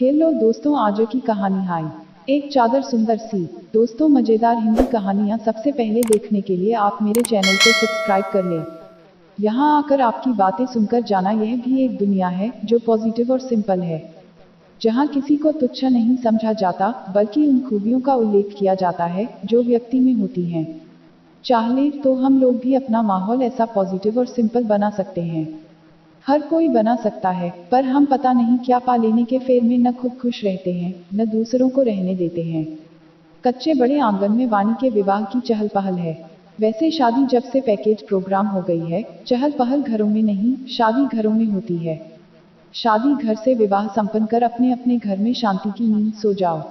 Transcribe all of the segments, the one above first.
Hello दोस्तों, आज की कहानी हाय एक चादर सुंदर सी। दोस्तों, मजेदार हिंदी कहानियाँ सबसे पहले देखने के लिए आप मेरे चैनल को सब्सक्राइब कर लें। यहाँ आकर आपकी बातें सुनकर जाना, यह भी एक दुनिया है जो पॉजिटिव और सिंपल है, जहाँ किसी को तुच्छ नहीं समझा जाता बल्कि उन खूबियों का उल्लेख किया जाता है जो व्यक्ति में होती हैं। चाहे तो हम लोग भी अपना माहौल ऐसा पॉजिटिव और सिंपल बना सकते हैं। हर कोई बना सकता है, पर हम पता नहीं क्या पा लेने के फेर में न खुद खुश रहते हैं न दूसरों को रहने देते हैं। कच्चे बड़े आंगन में वाणी के विवाह की चहल पहल है। वैसे शादी जब से पैकेज प्रोग्राम हो गई है, चहल पहल घरों में नहीं, शादी घरों में होती है। शादी घर से विवाह संपन्न कर अपने अपने घर में शांति की नींद सो जाओ।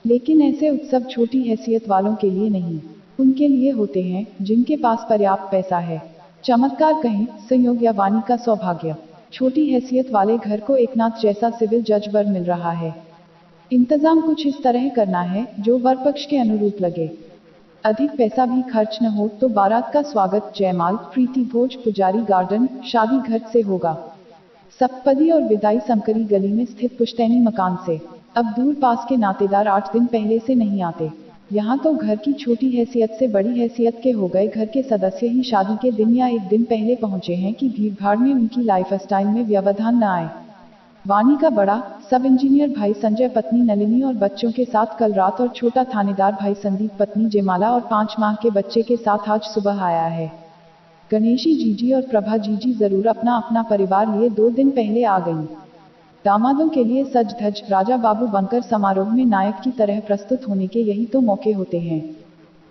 लेकिन ऐसे उत्सव छोटी हैसियत वालों के लिए नहीं, उनके लिए होते हैं जिनके पास पर्याप्त पैसा है। चमत्कार कहें, संयोग या वाणी का सौभाग्य। छोटी हैसियत वाले घर को एकनाथ जैसा सिविल जज वर मिल रहा है। इंतजाम कुछ इस तरह करना है जो वर पक्ष के अनुरूप लगे। अधिक पैसा भी खर्च न हो तो बारात का स्वागत जयमाल, प्रीति भोज, पुजारी, गार्डन, शादी घर से होगा। सप्तपदी और विदाई समकरी गली में स्थित पुश्तैनी मकान से। अब दूर पास के नातेदार 8 दिन पहले से नहीं आते। यहाँ तो घर की छोटी हैसियत से बड़ी हैसियत के हो गए घर के सदस्य ही शादी के दिन या एक दिन पहले पहुँचे हैं कि भीड़भाड़ में उनकी लाइफस्टाइल में व्यवधान न आए। वाणी का बड़ा सब इंजीनियर भाई संजय, पत्नी नलिनी और बच्चों के साथ कल रात, और छोटा थानेदार भाई संदीप, पत्नी जयमाला और 5 माह के बच्चे के साथ आज सुबह आया है। गणेशी जीजी और प्रभा जीजी जरूर अपना अपना परिवार लिए 2 दिन पहले आ गई। दामादों के लिए सज धज राजा बाबू बनकर समारोह में नायक की तरह प्रस्तुत होने के यही तो मौके होते हैं।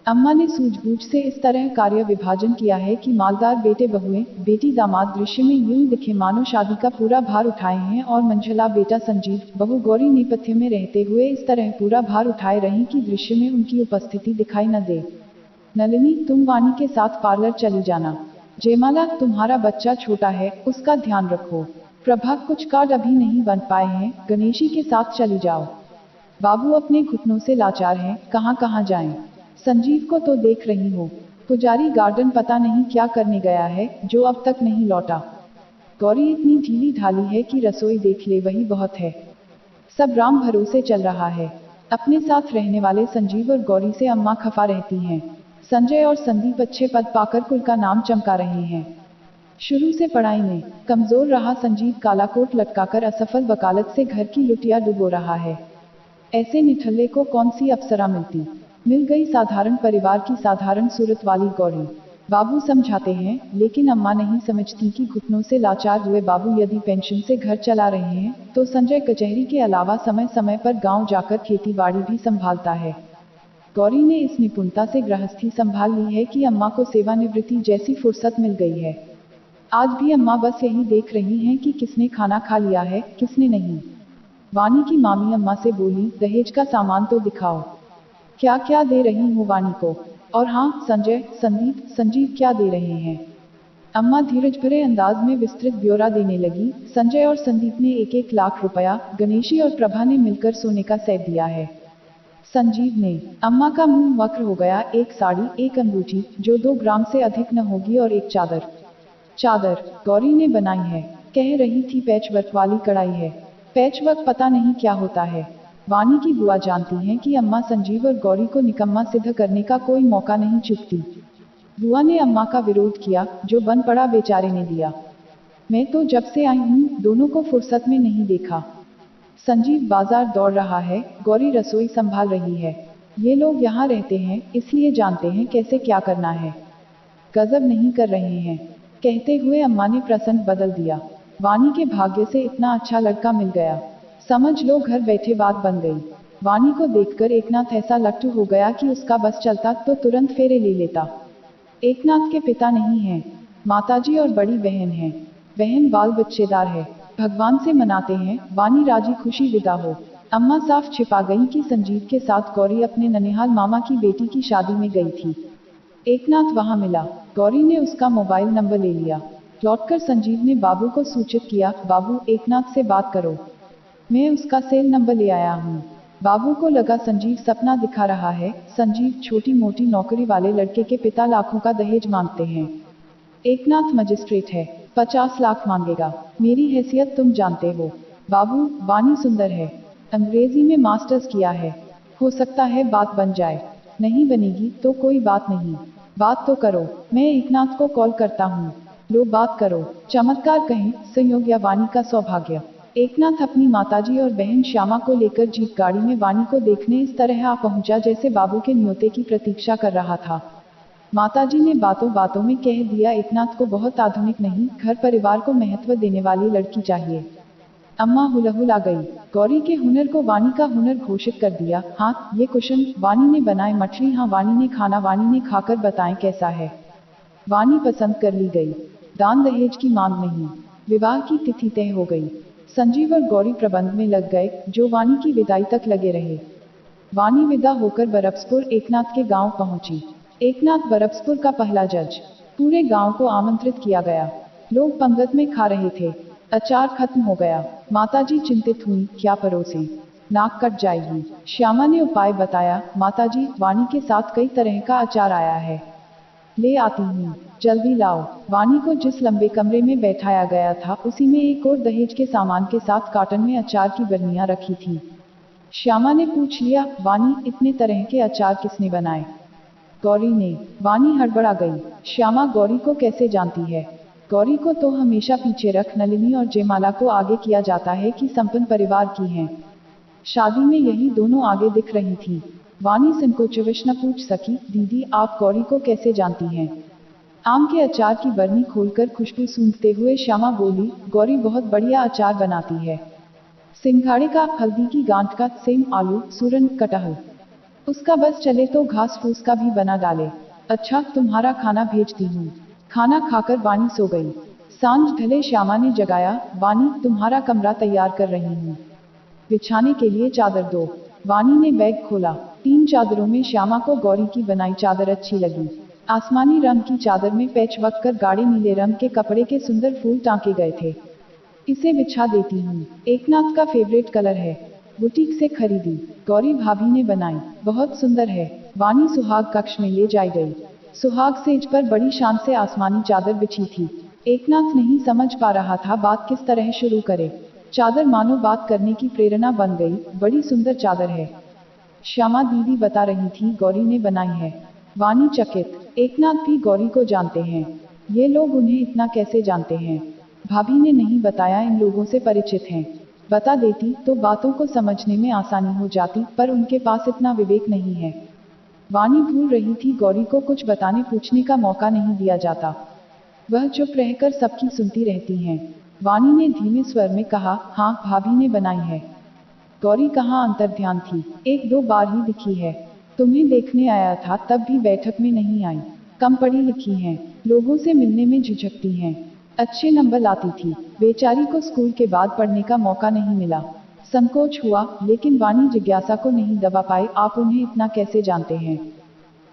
अम्मा ने सूझबूझ से इस तरह कार्य विभाजन किया है कि मालदार बेटे बहुएं, बेटी दामाद दृश्य में यूं दिखे मानो शादी का पूरा भार उठाए हैं, और मंझला बेटा संजीव, बहू गौरी नेपथ्य में रहते हुए इस तरह पूरा भार उठाए रही कि दृश्य में उनकी उपस्थिति दिखाई न दे। नलिनी, तुम वाणी के साथ पार्लर चली जाना। जयमाला, तुम्हारा बच्चा छोटा है, उसका ध्यान रखो। प्रभा, कुछ कार्ड अभी नहीं बन पाए हैं, गणेशी के साथ चली जाओ। बाबू अपने घुटनों से लाचार हैं, कहाँ कहाँ जाएं। संजीव को तो देख रही हो। पुजारी गार्डन पता नहीं क्या करने गया है जो अब तक नहीं लौटा। गौरी इतनी ढीली ढाली है कि रसोई देख ले वही बहुत है। सब राम भरोसे चल रहा है। अपने साथ रहने वाले संजीव और गौरी से अम्मा खफा रहती हैं। संजय और संदीप अच्छे पद पाकर कुल का नाम चमका रहे हैं। शुरू से पढ़ाई में कमजोर रहा संजीव काला कोट लटकाकर असफल वकालत से घर की लुटिया डुबो रहा है। ऐसे निठल्ले को कौन सी अप्सरा मिलती। मिल गई साधारण परिवार की साधारण सूरत वाली गौरी। बाबू समझाते हैं, लेकिन अम्मा नहीं समझती कि घुटनों से लाचार हुए बाबू यदि पेंशन से घर चला रहे हैं तो संजय कचहरी के अलावा समय समय पर गांव जाकर खेती बाड़ी भी संभालता है। गौरी ने इस निपुणता से गृहस्थी संभाल ली है कि अम्मा को सेवानिवृत्ति जैसी फुर्सत मिल गई है। आज भी अम्मा बस यही देख रही हैं कि किसने खाना खा लिया है, किसने नहीं। वाणी की मामी अम्मा से बोली, दहेज का सामान तो दिखाओ। क्या क्या दे रही हो वाणी को? और हाँ, संजय, संदीप, संजीव क्या दे रहे हैं? अम्मा धीरज भरे अंदाज में विस्तृत ब्यौरा देने लगी। संजय और संदीप ने 1-1 लाख रुपया, गणेशी और प्रभा ने मिलकर सोने का सेट दिया है। संजीव ने। अम्मा का मुंह वक्र हो गया। 1 साड़ी, 1 अंगूठी जो 2 ग्राम से अधिक न होगी, और 1 चादर। चादर गौरी ने बनाई है। कह रही थी पैचवर्क वाली कढ़ाई है। पैचवर्क पता नहीं क्या होता है। वाणी की बुआ जानती हैं कि अम्मा संजीव और गौरी को निकम्मा सिद्ध करने का कोई मौका नहीं चूकती। बुआ ने अम्मा का विरोध किया, जो बन पड़ा बेचारे ने दिया। मैं तो जब से आई हूँ दोनों को फुर्सत में नहीं देखा। संजीव बाजार दौड़ रहा है, गौरी रसोई संभाल रही है। ये लोग यहाँ रहते हैं इसलिए जानते हैं कैसे क्या करना है। गजब नहीं कर रहे हैं। कहते हुए अम्मा ने प्रसंग बदल दिया। वाणी के भाग्य से इतना अच्छा लड़का मिल गया। समझ लो घर बैठे बात बन गई। वाणी को देखकर एकनाथ ऐसा लट्टू हो गया कि उसका बस चलता तो तुरंत फेरे ले लेता। एकनाथ के पिता नहीं हैं, माताजी और बड़ी बहन है। बहन बाल बच्चेदार है, भगवान से मनाते हैं वाणी राजी खुशी विदा हो। अम्मा साफ छिपा गई कि संजीव के साथ गौरी अपने ननिहाल मामा की बेटी की शादी में गई थी। एकनाथ वहां मिला। गौरी ने उसका मोबाइल नंबर ले लिया। लौटकर संजीव ने बाबू को सूचित किया, बाबू, एकनाथ से बात करो। मैं उसका सेल नंबर ले आया हूँ। बाबू को लगा संजीव सपना दिखा रहा है। संजीव छोटी मोटी नौकरी वाले लड़के के पिता लाखों का दहेज मांगते हैं। एकनाथ मजिस्ट्रेट है, 50 लाख मांगेगा। मेरी हैसियत तुम जानते हो। बाबू, वाणी सुंदर है, अंग्रेजी में मास्टर्स किया है। हो सकता है बात बन जाए। नहीं बनेगी तो कोई बात नहीं। बात तो करो। मैं एकनाथ को कॉल करता हूँ। लो बात करो। चमत्कार कहें, संयोग या वाणी का सौभाग्य। एकनाथ अपनी माताजी और बहन श्यामा को लेकर जीप गाड़ी में वाणी को देखने इस तरह आ पहुंचा जैसे बाबू के न्योते की प्रतीक्षा कर रहा था। माताजी ने बातों बातों में कह दिया, एकनाथ को बहुत आधुनिक नहीं, घर परिवार को महत्व देने वाली लड़की चाहिए। अम्मा हुलहुला गई। गौरी के हुनर को वाणी का हुनर घोषित कर दिया। हाँ, ये कुशन वाणी ने बनाए, मछली हाँ वाणी ने खाना वाणी ने खाकर बताएं कैसा है। वाणी पसंद कर ली गई। दान दहेज की मांग नहीं। विवाह की तिथि तय हो गई। संजीव और गौरी प्रबंध में लग गए, जो वाणी की विदाई तक लगे रहे। वाणी विदा होकर बरबसपुर एकनाथ के गांव पहुंची। एकनाथ बरबसपुर का पहला जज। पूरे गांव को आमंत्रित किया गया। लोग पंगत में खा रहे थे। अचार खत्म हो गया। माताजी चिंतित हुई, क्या परोसें? नाक कट जाएगी। श्यामा ने उपाय बताया, माताजी, वाणी के साथ कई तरह का अचार आया है। ले आती हूँ, जल्दी लाओ। वाणी को जिस लंबे कमरे में बैठाया गया था, उसी में एक और दहेज के सामान के साथ कार्टन में अचार की बरनियां रखी थी। श्यामा ने पूछ लिया, वाणी, इतने तरह के अचार किसने बनाए? गौरी ने। वाणी हड़बड़ा गई। श्यामा गौरी को कैसे जानती है? गौरी को तो हमेशा पीछे रख नलिनी और जयमाला को आगे किया जाता है कि संपन्न परिवार की हैं। शादी में यही दोनों आगे दिख रही थी। वाणी संकोचवश न पूछ सकी, दीदी आप गौरी को कैसे जानती हैं? आम के अचार की बरनी खोलकर खुशबू सूंघते हुए श्यामा बोली, गौरी बहुत बढ़िया अचार बनाती है। सिंघाड़े का, हल्दी की गांठ का, सेम, आलू, सूरन, कटहल। उसका बस चले तो घास फूस का भी बना डाले। अच्छा, तुम्हारा खाना भेजती हूँ। खाना खाकर वाणी सो गई। सांझ ढले श्यामा ने जगाया, वाणी, तुम्हारा कमरा तैयार कर रही हूँ। बिछाने के लिए चादर दो। वाणी ने बैग खोला। 3 चादरों में श्यामा को गौरी की बनाई चादर अच्छी लगी। आसमानी रंग की चादर में पैच वक कर गाढ़े नीले रंग के कपड़े के सुंदर फूल टांके गए थे। इसे बिछा देती हूँ। एकनाथ का फेवरेट कलर है। बुटीक से खरीदी। गौरी भाभी ने बनाई। बहुत सुंदर है। वाणी सुहाग कक्ष में ले जाई गई। सुहाग सेज पर बड़ी शान से आसमानी चादर बिछी थी। एकनाथ नहीं समझ पा रहा था बात किस तरह शुरू करे। चादर मानो बात करने की प्रेरणा बन गई। बड़ी सुंदर चादर है। श्यामा दीदी बता रही थी, गौरी ने बनाई है। वाणी चकित। एकनाथ भी गौरी को जानते हैं। ये लोग उन्हें इतना कैसे जानते हैं? भाभी ने नहीं बताया, इन लोगों से परिचित हैं। बता देती तो बातों को समझने में आसानी हो जाती, पर उनके पास इतना विवेक नहीं है। वाणी भूल रही थी, गौरी को कुछ बताने पूछने का मौका नहीं दिया जाता। वह चुप रहकर सबकी सुनती रहती हैं। वाणी ने धीमे स्वर में कहा, हाँ भाभी ने बनाई है। गौरी कहाँ अंतर्ध्यान थी? 1-2 बार ही दिखी है। तुम्हें देखने आया था, तब भी बैठक में नहीं आई। कम पढ़ी लिखी हैं। लोगों से मिलने में झिझकती हैं। अच्छे नंबर लाती थी। बेचारी को स्कूल के बाद पढ़ने का मौका नहीं मिला। संकोच हुआ, लेकिन वाणी जिज्ञासा को नहीं दबा पाई, आप उन्हें इतना कैसे जानते हैं?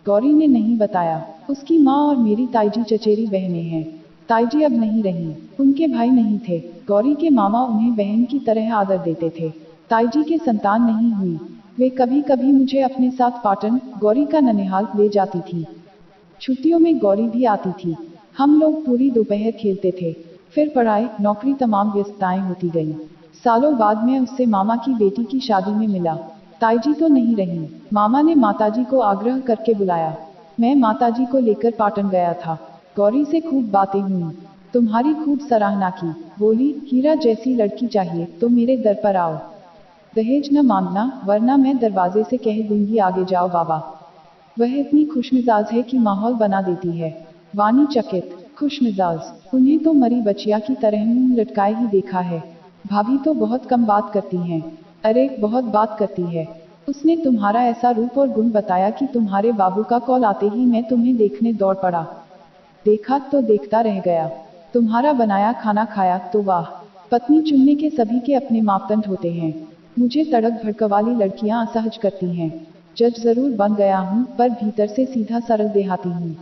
गौरी ने नहीं बताया। उसकी माँ और मेरी ताईजी चचेरी बहनें हैं। ताईजी अब नहीं रही। उनके भाई नहीं थे। गौरी के मामा उन्हें बहन की तरह आदर देते थे। ताईजी के संतान नहीं हुई। वे कभी कभी मुझे अपने साथ पाटन, गौरी का ननिहाल ले जाती थी। छुट्टियों में गौरी भी आती थी। हम लोग पूरी दोपहर खेलते थे। फिर पढ़ाई, नौकरी, तमाम व्यस्तताएं होती गईं। सालों बाद मैं उससे मामा की बेटी की शादी में मिला। ताईजी तो नहीं रही। मामा ने माताजी को आग्रह करके बुलाया। मैं माताजी को लेकर पाटन गया था। गौरी से खूब बातें हुई। तुम्हारी खूब सराहना की। बोली, हीरा जैसी लड़की चाहिए तो मेरे दर पर आओ। दहेज न मांगना, वरना मैं दरवाजे से कह दूंगी, आगे जाओ बाबा। वह इतनी खुशमिजाज है कि माहौल बना देती है। वाणी चकित। खुशमिजाज? उन्हें तो मरी बचिया की तरह मुंह लटकाए ही देखा है। भाभी तो बहुत कम बात करती हैं। अरे बहुत बात करती है। उसने तुम्हारा ऐसा रूप और गुण बताया कि तुम्हारे बाबू का कॉल आते ही मैं तुम्हें देखने दौड़ पड़ा। देखा तो देखता रह गया। तुम्हारा बनाया खाना खाया तो वाह। पत्नी चुनने के सभी के अपने मापदंड होते हैं। मुझे तड़क भड़क वाली लड़कियां असहज करती हैं। जज जरूर बन गया हूँ, पर भीतर से सीधा सरल देहाती हूँ।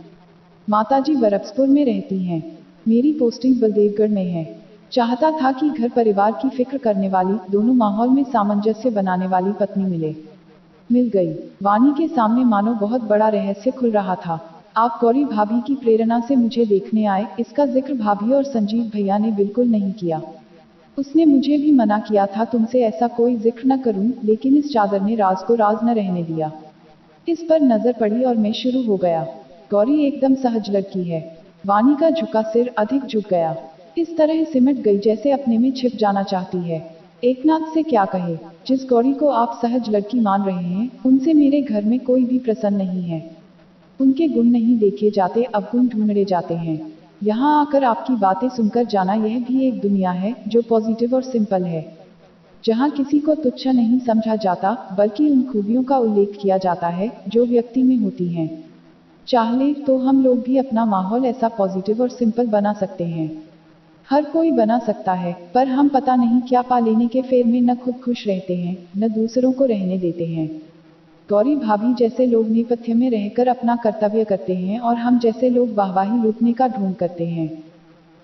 माताजी बरबसपुर में रहती हैं। मेरी पोस्टिंग बलदेवगढ़ में है। चाहता था कि घर परिवार की फिक्र करने वाली, दोनों माहौल में सामंजस्य बनाने वाली पत्नी मिले। मिल गई। वाणी के सामने मानो बहुत बड़ा रहस्य खुल रहा था। आप गौरी भाभी की प्रेरणा से मुझे देखने आए, इसका जिक्र भाभी और संजीव भैया ने बिल्कुल नहीं किया। उसने मुझे भी मना किया था तुमसे ऐसा कोई जिक्र न करूं, लेकिन इस चादर ने राज को राज न रहने दिया। इस पर नजर पड़ी और मैं शुरू हो गया। गौरी एकदम सहज लड़की है। वानी का झुका सिर अधिक झुक गया। इस तरह सिमट गई जैसे अपने में छिप जाना चाहती है। एकनाथ से क्या कहे, जिस गौरी को आप सहज लड़की मान रहे हैं, उनसे मेरे घर में कोई भी प्रसन्न नहीं है। उनके गुण नहीं देखे जाते, अवगुण ढूंढे जाते हैं। यहाँ आकर आपकी बातें सुनकर जाना यह भी एक दुनिया है जो पॉजिटिव और सिंपल है, जहाँ किसी को तुच्छ नहीं समझा जाता, बल्कि उन खूबियों का उल्लेख किया जाता है जो व्यक्ति में होती हैं। चाहे तो हम लोग भी अपना माहौल ऐसा पॉजिटिव और सिंपल बना सकते हैं। हर कोई बना सकता है, पर हम पता नहीं क्या पा लेने के फेर में न खुद खुश रहते हैं, न दूसरों को रहने देते हैं। गौरी भाभी जैसे लोग नेपथ्य में रहकर अपना कर्तव्य करते हैं और हम जैसे लोग वाहवाही लूटने का ढोंग करते हैं।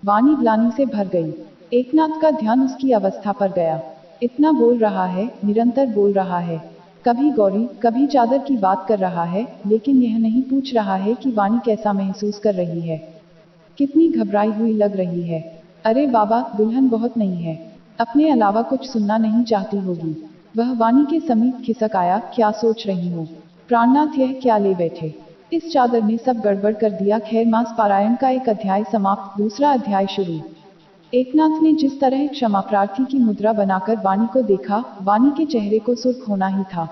वानी ग्लानि से भर गई। एकनाथ का ध्यान उसकी अवस्था पर गया। इतना बोल रहा है, निरंतर बोल रहा है। कभी गौरी, कभी चादर की बात कर रहा है, लेकिन यह नहीं पूछ रहा है कि वानी कैसा महसूस कर रही है, कितनी घबराई हुई लग रही है। अरे बाबा, दुल्हन बहुत नहीं है, अपने अलावा कुछ सुनना नहीं चाहती होगी। वह वानी के समीप खिसक आया। क्या सोच रही हो प्राणनाथ, यह क्या ले बैठे? इस चादर ने सब गड़बड़ कर दिया। खैर, मास पारायण का एक अध्याय समाप्त, दूसरा अध्याय शुरू। एकनाथ ने जिस तरह क्षमा प्रार्थी की मुद्रा बनाकर वानी को देखा, वानी के चेहरे को सुर्ख होना ही था।